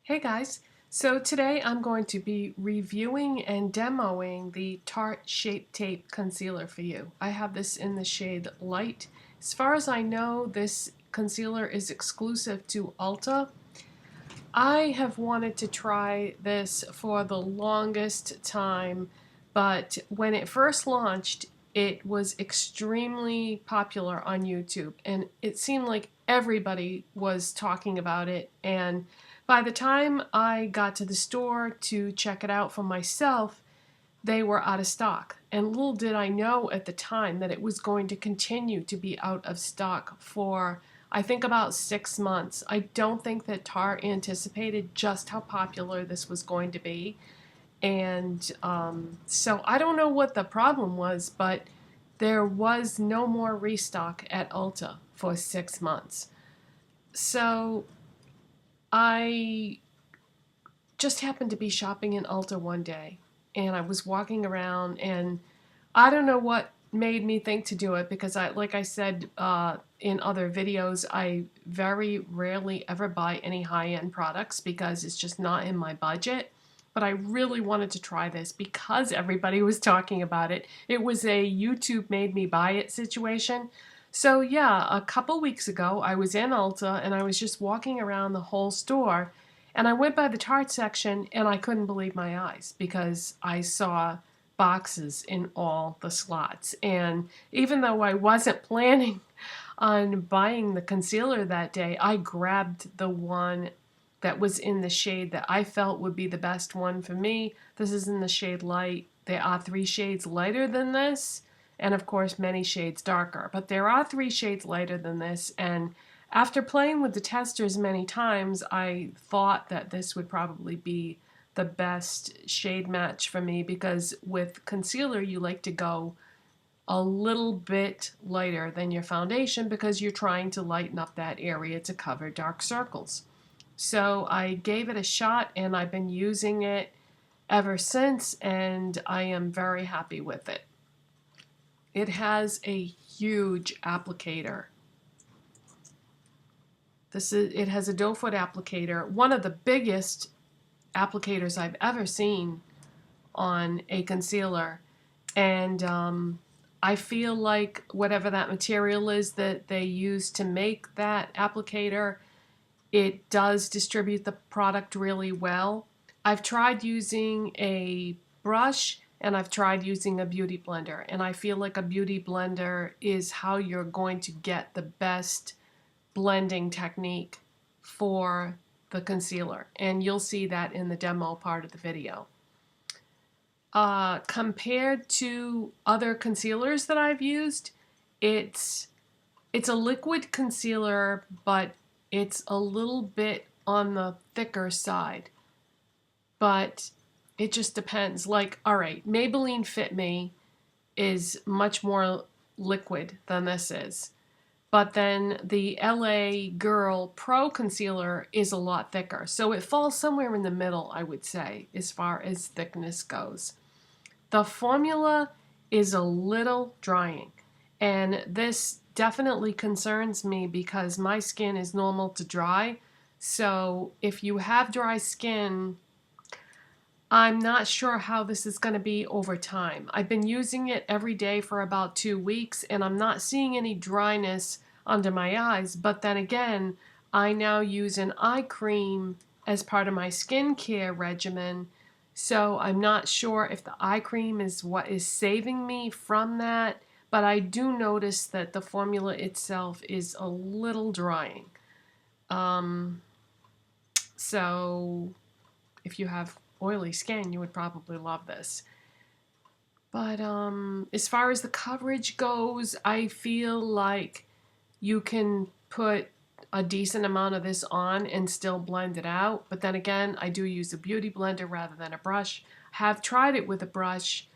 Hey guys, so today I'm going to be reviewing and demoing the Tarte Shape Tape Concealer for you. I have this in the shade Light. As far as I know, this concealer is exclusive to Ulta. I have wanted to try this for the longest time, but when it first launched, it was extremely popular on YouTube, and it seemed like everybody was talking about it. And by the time I got to the store to check it out for myself, they were out of stock. And little did I know at the time that it was going to continue to be out of stock for, I think, about 6 months. I don't think that Tarte anticipated just how popular this was going to be. And so I don't know what the problem was, but there was no more restock at Ulta for 6 months. So I just happened to be shopping in Ulta one day, and I was walking around, and I don't know what made me think to do it, because like I said in other videos, I very rarely ever buy any high-end products because it's just not in my budget. But I really wanted to try this because everybody was talking about it. It was a YouTube made me buy it situation. So yeah, a couple weeks ago I was in Ulta and I was just walking around the whole store, and I went by the Tarte section and I couldn't believe my eyes because I saw boxes in all the slots. And even though I wasn't planning on buying the concealer that day, I grabbed the one that was in the shade that I felt would be the best one for me. This is in the shade Light. There are 3 shades lighter than this, and of course many shades darker. But there are 3 shades lighter than this, and after playing with the testers many times, I thought that this would probably be the best shade match for me, because with concealer you like to go a little bit lighter than your foundation because you're trying to lighten up that area to cover dark circles. So I gave it a shot and I've been using it ever since, and I am very happy with it. It has a huge applicator. It has a doe foot applicator, one of the biggest applicators I've ever seen on a concealer. And I feel like whatever that material is that they use to make that applicator, it does distribute the product really well. I've tried using a brush and I've tried using a beauty blender, and I feel like a beauty blender is how you're going to get the best blending technique for the concealer, and you'll see that in the demo part of the video. Compared to other concealers that I've used, it's a liquid concealer, but it's a little bit on the thicker side. But it just depends. Like, all right, Maybelline Fit Me is much more liquid than this is. But then the LA Girl Pro Concealer is a lot thicker. So it falls somewhere in the middle, I would say, as far as thickness goes. The formula is a little drying, and this definitely concerns me because my skin is normal to dry. So if you have dry skin, I'm not sure how this is going to be over time. I've been using it every day for about 2 weeks, and I'm not seeing any dryness under my eyes. But then again, I now use an eye cream as part of my skincare regimen, so I'm not sure if the eye cream is what is saving me from that. But I do notice that the formula itself is a little drying. So if you have oily skin, you would probably love this. But as far as the coverage goes, I feel like you can put a decent amount of this on and still blend it out. But then again, I do use a beauty blender rather than a brush. Have tried it with a brush,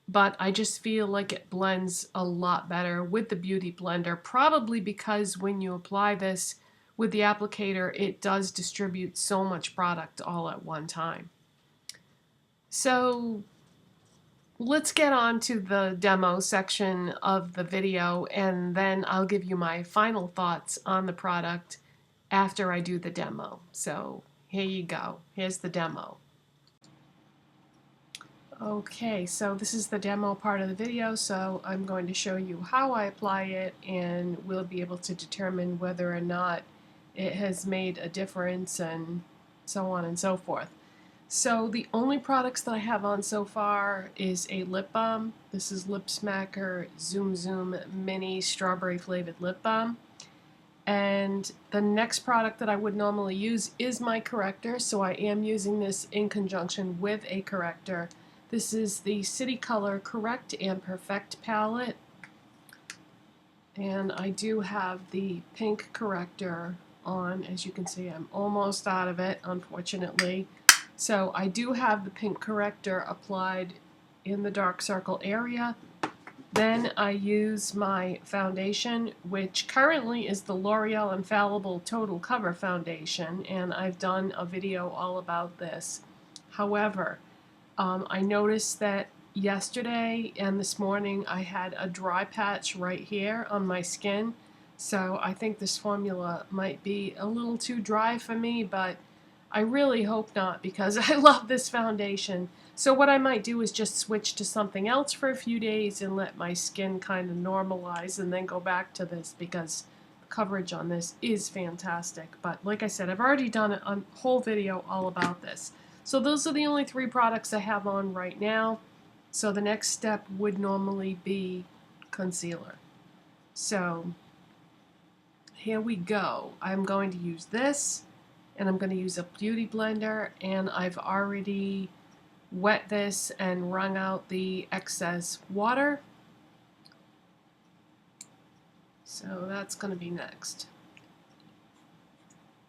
but I just feel like it blends a lot better with the beauty blender, probably because when you apply this with the applicator, it does distribute so much product all at one time. So let's get on to the demo section of the video, and then I'll give you my final thoughts on the product after I do the demo. So here you go. Here's the demo. Okay, so this is the demo part of the video, so I'm going to show you how I apply it, and we'll be able to determine whether or not it has made a difference and so on and so forth. So the only products that I have on so far is a lip balm. This is Smacker Tsum Tsum Minnie Strawberry Flavored Lip Balm. And the next product that I would normally use is my corrector, so I am using this in conjunction with a corrector. This is the City Color Correct and Perfect palette, and I do have the pink corrector on. As you can see, I'm almost out of it, unfortunately. So I do have the pink corrector applied in the dark circle area. Then I use my foundation, which currently is the L'Oreal Infallible Total Cover Foundation, and I've done a video all about this. However, I noticed that yesterday and this morning I had a dry patch right here on my skin, so I think this formula might be a little too dry for me, but I really hope not, because I love this foundation. So what I might do is just switch to something else for a few days and let my skin kind of normalize and then go back to this, because the coverage on this is fantastic. But like I said, I've already done a whole video all about this. So those are the only 3 products I have on right now. So the next step would normally be concealer. So here we go. I'm going to use this, and I'm going to use a beauty blender, and I've already wet this and wrung out the excess water. So that's going to be next.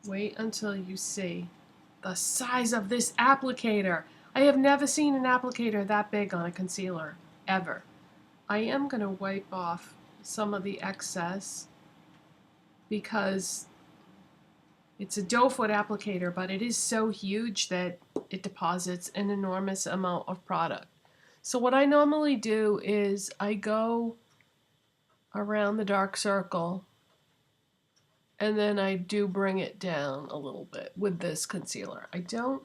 Wait until you see the size of this applicator. I have never seen an applicator that big on a concealer, ever. I am going to wipe off some of the excess because it's a doe foot applicator, but it is so huge that it deposits an enormous amount of product. So what I normally do is I go around the dark circle, and then I do bring it down a little bit with this concealer. I don't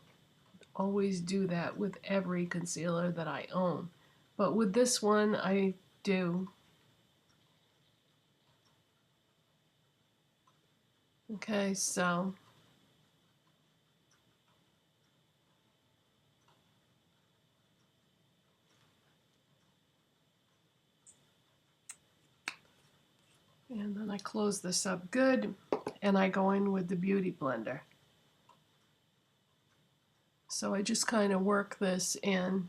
always do that with every concealer that I own, but with this one I do. Okay, so and then I close this up good, and I go in with the beauty blender. So I just kind of work this in.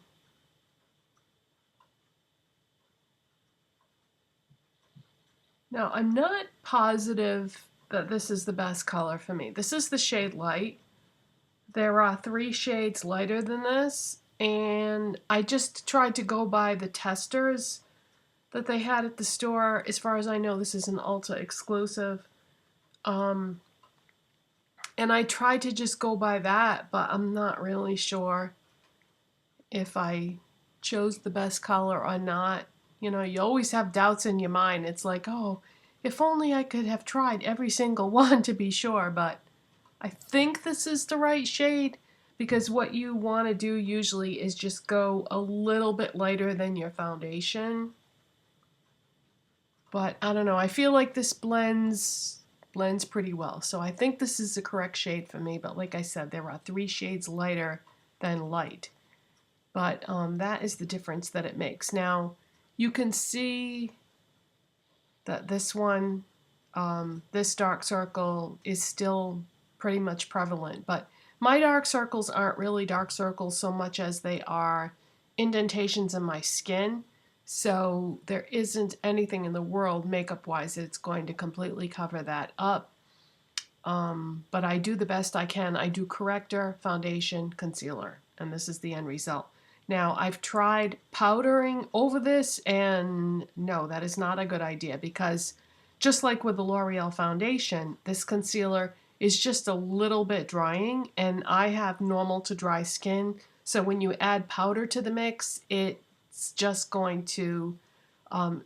Now, I'm not positive that this is the best color for me. This is the shade Light. There are 3 shades lighter than this, and I just tried to go by the testers that they had at the store. As far as I know, this is an Ulta exclusive. And I tried to just go by that, but I'm not really sure if I chose the best color or not. You know, you always have doubts in your mind. It's like, oh, if only I could have tried every single one to be sure, but I think this is the right shade, because what you want to do usually is just go a little bit lighter than your foundation. But I don't know, I feel like this blends pretty well. So I think this is the correct shade for me, but like I said, there are 3 shades lighter than light. But that is the difference that it makes. Now, you can see that this one, this dark circle is still pretty much prevalent, but my dark circles aren't really dark circles so much as they are indentations in my skin. So there isn't anything in the world makeup-wise that's going to completely cover that up. But I do the best I can. I do corrector, foundation, concealer, and this is the end result. Now, I've tried powdering over this, and no, that is not a good idea, because just like with the L'Oreal foundation, this concealer is just a little bit drying, and I have normal to dry skin, so when you add powder to the mix, it's just going to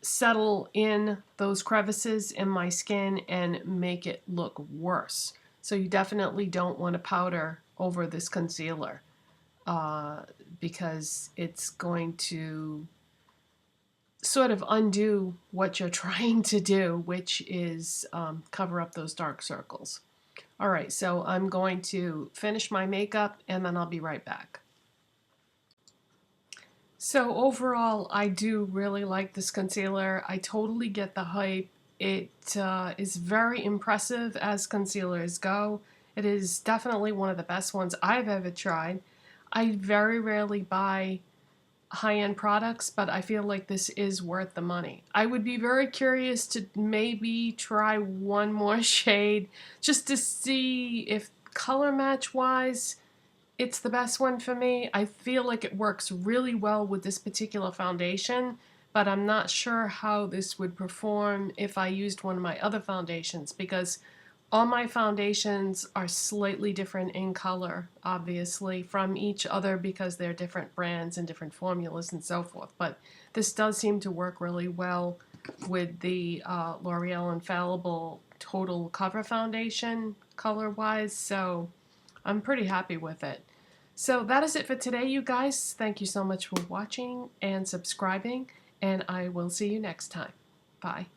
settle in those crevices in my skin and make it look worse. So you definitely don't want to powder over this concealer because it's going to sort of undo what you're trying to do, which is cover up those dark circles. All right, so I'm going to finish my makeup and then I'll be right back. So overall, I do really like this concealer. I totally get the hype. It is very impressive as concealers go. It is definitely one of the best ones I've ever tried. I very rarely buy high-end products, but I feel like this is worth the money. I would be very curious to maybe try one more shade just to see if color match wise it's the best one for me. I feel like it works really well with this particular foundation, but I'm not sure how this would perform if I used one of my other foundations, because all my foundations are slightly different in color, obviously, from each other because they're different brands and different formulas and so forth. But this does seem to work really well with the L'Oreal Infallible Total Cover Foundation color-wise, so I'm pretty happy with it. So that is it for today, you guys. Thank you so much for watching and subscribing, and I will see you next time. Bye.